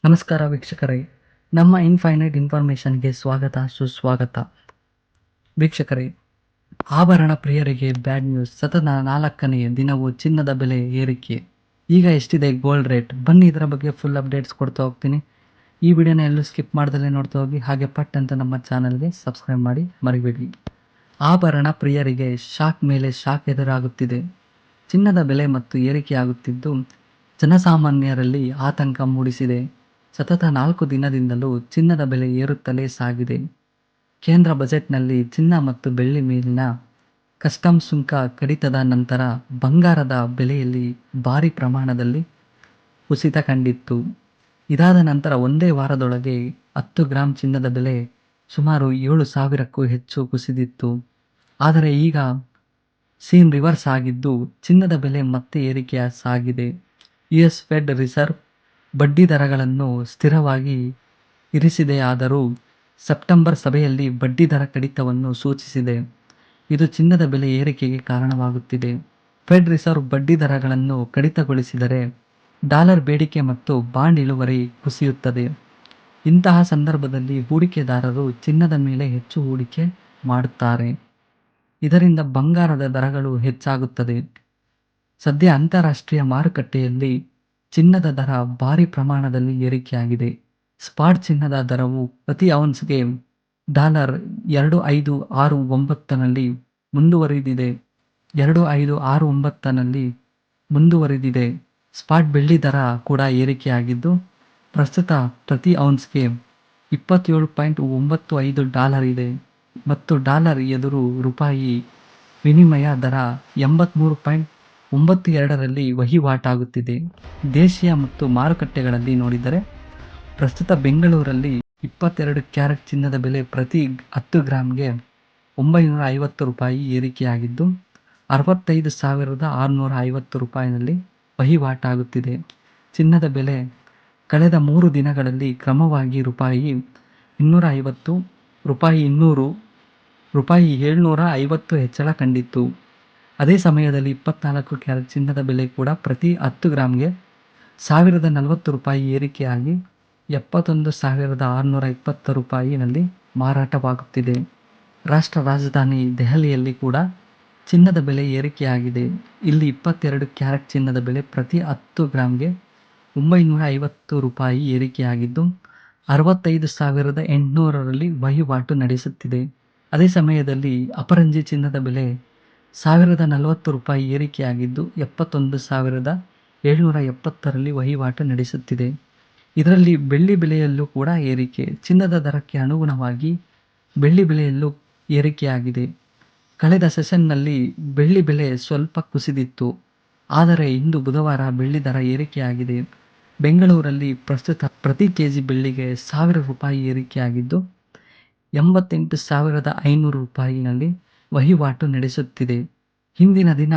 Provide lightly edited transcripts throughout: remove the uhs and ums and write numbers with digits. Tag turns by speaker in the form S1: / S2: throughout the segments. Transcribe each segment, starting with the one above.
S1: ನಮಸ್ಕಾರ ವೀಕ್ಷಕರೇ, ನಮ್ಮ ಇನ್ಫೈನೈಟ್ ಇನ್ಫಾರ್ಮೇಷನ್ಗೆ ಸ್ವಾಗತ ಸುಸ್ವಾಗತ. ವೀಕ್ಷಕರೇ, ಆಭರಣ ಪ್ರಿಯರಿಗೆ ಬ್ಯಾಡ್ ನ್ಯೂಸ್. ಸತತ 4ನೇ ದಿನವೂ ಚಿನ್ನದ ಬೆಲೆ ಏರಿಕೆ. ಈಗ ಎಷ್ಟಿದೆ ಗೋಲ್ಡ್ ರೇಟ್? ಬನ್ನಿ ಇದರ ಬಗ್ಗೆ ಫುಲ್ ಅಪ್ಡೇಟ್ಸ್ ಕೊಡ್ತಾ ಹೋಗ್ತೀನಿ. ಈ ವಿಡಿಯೋನ ಎಲ್ಲೂ ಸ್ಕಿಪ್ ಮಾಡ್ದಲೇ ನೋಡ್ತಾ ಹೋಗಿ, ಹಾಗೆ ಪಟ್ ಅಂತ ನಮ್ಮ ಚಾನಲ್ಗೆ ಸಬ್ಸ್ಕ್ರೈಬ್ ಮಾಡಿ ಮರಿಬೇಡಿ. ಆಭರಣ ಪ್ರಿಯರಿಗೆ ಶಾಕ್ ಮೇಲೆ ಶಾಕ್ ಎದುರಾಗುತ್ತಿದೆ. ಚಿನ್ನದ ಬೆಲೆ ಮತ್ತು ಏರಿಕೆಯಾಗುತ್ತಿದ್ದು ಜನಸಾಮಾನ್ಯರಲ್ಲಿ ಆತಂಕ ಮೂಡಿಸಿದೆ. ಸತತ 4 ದಿನದಿಂದಲೂ ಚಿನ್ನದ ಬೆಲೆ ಏರುತ್ತಲೇ ಸಾಗಿದೆ. ಕೇಂದ್ರ ಬಜೆಟ್ನಲ್ಲಿ ಚಿನ್ನ ಮತ್ತು ಬೆಳ್ಳಿ ಮೇಲಿನ ಕಸ್ಟಮ್ಸ್ ಸುಂಕ ಕಡಿತದ ನಂತರ ಬಂಗಾರದ ಬೆಲೆಯಲ್ಲಿ ಭಾರಿ ಪ್ರಮಾಣದಲ್ಲಿ ಕುಸಿತ ಕಂಡಿತ್ತು. ಇದಾದ ನಂತರ ಒಂದೇ ವಾರದೊಳಗೆ 10 ಗ್ರಾಂ ಚಿನ್ನದ ಬೆಲೆ ಸುಮಾರು 7,000ಕ್ಕೂ ಹೆಚ್ಚು ಕುಸಿದಿತ್ತು. ಆದರೆ ಈಗ ಸೀನ್ ರಿವರ್ಸ್ ಆಗಿದ್ದು ಚಿನ್ನದ ಬೆಲೆ ಮತ್ತೆ ಏರಿಕೆಯ ಸಾಗಿದೆ. ಯುಎಸ್ ಫೆಡ್ ರಿಸರ್ವ್ ಬಡ್ಡಿ ದರಗಳನ್ನು ಸ್ಥಿರವಾಗಿ ಇರಿಸಿದೆಯಾದರೂ ಸೆಪ್ಟೆಂಬರ್ ಸಭೆಯಲ್ಲಿ ಬಡ್ಡಿ ದರ ಕಡಿತವನ್ನು ಸೂಚಿಸಿದೆ. ಇದು ಚಿನ್ನದ ಬೆಲೆ ಏರಿಕೆಗೆ ಕಾರಣವಾಗುತ್ತಿದೆ. ಫೆಡ್ ರಿಸರ್ವ್ ಬಡ್ಡಿ ದರಗಳನ್ನು ಕಡಿತಗೊಳಿಸಿದರೆ ಡಾಲರ್ ಬೇಡಿಕೆ ಮತ್ತು ಬಾಂಡ್ ಇಳುವರಿ ಕುಸಿಯುತ್ತದೆ. ಇಂತಹ ಸಂದರ್ಭದಲ್ಲಿ ಹೂಡಿಕೆದಾರರು ಚಿನ್ನದ ಮೇಲೆ ಹೆಚ್ಚು ಹೂಡಿಕೆ ಮಾಡುತ್ತಾರೆ. ಇದರಿಂದ ಬಂಗಾರದ ದರಗಳು ಹೆಚ್ಚಾಗುತ್ತದೆ. ಸದ್ಯ ಅಂತಾರಾಷ್ಟ್ರೀಯ ಮಾರುಕಟ್ಟೆಯಲ್ಲಿ ಚಿನ್ನದ ದರ ಭಾರಿ ಪ್ರಮಾಣದಲ್ಲಿ ಏರಿಕೆಯಾಗಿದೆ. ಸ್ಪಾಟ್ ಚಿನ್ನದ ದರವು ಪ್ರತಿ ಔನ್ಸ್ಗೆ $2,569ನಲ್ಲಿ ಮುಂದುವರಿದಿದೆ. 2,569ನಲ್ಲಿ ಮುಂದುವರಿದಿದೆ. ಸ್ಪಾಟ್ ಬೆಳ್ಳಿ ದರ ಕೂಡ ಏರಿಕೆಯಾಗಿದ್ದು ಪ್ರಸ್ತುತ ಪ್ರತಿ ಔನ್ಸ್ಗೆ $27.95 ಇದೆ ಮತ್ತು ಡಾಲರ್ ಎದುರು ರೂಪಾಯಿ ವಿನಿಮಯ ದರ 83.92ರಲ್ಲಿ ವಹಿವಾಟಾಗುತ್ತಿದೆ. ದೇಶೀಯ ಮತ್ತು ಮಾರುಕಟ್ಟೆಗಳಲ್ಲಿ ನೋಡಿದರೆ ಪ್ರಸ್ತುತ ಬೆಂಗಳೂರಲ್ಲಿ 22 ಕ್ಯಾರೆಟ್ ಚಿನ್ನದ ಬೆಲೆ ಪ್ರತಿ 10 ಗ್ರಾಂಗೆ $950 ಏರಿಕೆಯಾಗಿದ್ದು $65,650ನಲ್ಲಿ ವಹಿವಾಟಾಗುತ್ತಿದೆ. ಚಿನ್ನದ ಬೆಲೆ ಕಳೆದ 3 ದಿನಗಳಲ್ಲಿ ಕ್ರಮವಾಗಿ ರೂಪಾಯಿ 250, ರೂಪಾಯಿ 200, ರೂಪಾಯಿ 750 ಹೆಚ್ಚಳ ಕಂಡಿತ್ತು. ಅದೇ ಸಮಯದಲ್ಲಿ 24 ಕ್ಯಾರೆಟ್ ಚಿನ್ನದ ಬೆಲೆ ಕೂಡ ಪ್ರತಿ 10 ಗ್ರಾಂಗೆ $1,040 ಏರಿಕೆಯಾಗಿ $71,620ನಲ್ಲಿ ಮಾರಾಟವಾಗುತ್ತಿದೆ. ರಾಷ್ಟ್ರ ರಾಜಧಾನಿ ದೆಹಲಿಯಲ್ಲಿ ಕೂಡ ಚಿನ್ನದ ಬೆಲೆ ಏರಿಕೆಯಾಗಿದೆ. ಇಲ್ಲಿ 22 ಕ್ಯಾರೆಟ್ ಚಿನ್ನದ ಬೆಲೆ ಪ್ರತಿ 10 ಗ್ರಾಂಗೆ $950 ಏರಿಕೆಯಾಗಿದ್ದು $65,800ರಲ್ಲಿ ವಹಿವಾಟು ನಡೆಸುತ್ತಿದೆ. ಅದೇ ಸಮಯದಲ್ಲಿ ಅಪರಂಜಿ ಚಿನ್ನದ ಬೆಲೆ $1,040 ಏರಿಕೆಯಾಗಿದ್ದು $71,770ರಲ್ಲಿ ವಹಿವಾಟು ನಡೆಸುತ್ತಿದೆ. ಇದರಲ್ಲಿ ಬೆಳ್ಳಿ ಬೆಲೆಯಲ್ಲೂ ಕೂಡ ಏರಿಕೆ. ಚಿನ್ನದ ದರಕ್ಕೆ ಅನುಗುಣವಾಗಿ ಬೆಳ್ಳಿ ಬೆಲೆಯಲ್ಲೂ ಏರಿಕೆಯಾಗಿದೆ. ಕಳೆದ ಸೆಷನ್ನಲ್ಲಿ ಬೆಳ್ಳಿ ಬೆಲೆ ಸ್ವಲ್ಪ ಕುಸಿದಿತ್ತು. ಆದರೆ ಇಂದು ಬುಧವಾರ ಬೆಳ್ಳಿ ದರ ಏರಿಕೆಯಾಗಿದೆ. ಬೆಂಗಳೂರಲ್ಲಿ ಪ್ರಸ್ತುತ ಪ್ರತಿ ಕೆಜಿ ಬೆಳ್ಳಿಗೆ $1,000 ಏರಿಕೆಯಾಗಿದ್ದು $88,500ನಲ್ಲಿ ವಹಿವಾಟು ನಡೆಸುತ್ತಿದೆ. ಹಿಂದಿನ ದಿನ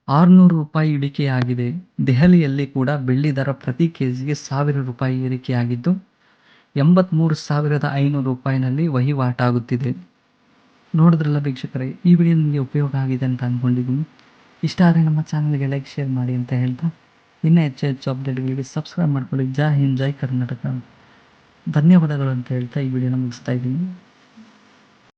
S1: $600 ಇಳಿಕೆಯಾಗಿದೆ. ದೆಹಲಿಯಲ್ಲಿ ಕೂಡ ಬೆಳ್ಳಿ ದರ ಪ್ರತಿ ಕೆಜಿಗೆ $1,000 ಏರಿಕೆಯಾಗಿದ್ದು $83,500ನಲ್ಲಿ ವಹಿವಾಟಾಗುತ್ತಿದೆ. ನೋಡಿದ್ರಲ್ಲ ವೀಕ್ಷಕರೇ, ಈ ವಿಡಿಯೋ ನಿಮಗೆ ಉಪಯೋಗ ಆಗಿದೆ ಅಂತ ಅಂದ್ಕೊಂಡಿದ್ದೀನಿ. ಇಷ್ಟ ಆದರೆ ನಮ್ಮ ಚಾನಲ್ಗೆ ಲೈಕ್ ಶೇರ್ ಮಾಡಿ ಅಂತ ಹೇಳ್ತಾ, ಇನ್ನೂ ಹೆಚ್ಚು ಹೆಚ್ಚು ಅಪ್ಡೇಟ್ಗಳಿಗೆ ಸಬ್ಸ್ಕ್ರೈಬ್ ಮಾಡ್ಕೊಳ್ಳಿ. ಜೈ ಹಿಂದ್, ಜೈ ಕರ್ನಾಟಕ. ಧನ್ಯವಾದಗಳು ಅಂತ ಹೇಳ್ತಾ ಈ ವಿಡಿಯೋನ ಮುಗಿಸ್ತಾ ಇದ್ದೀನಿ.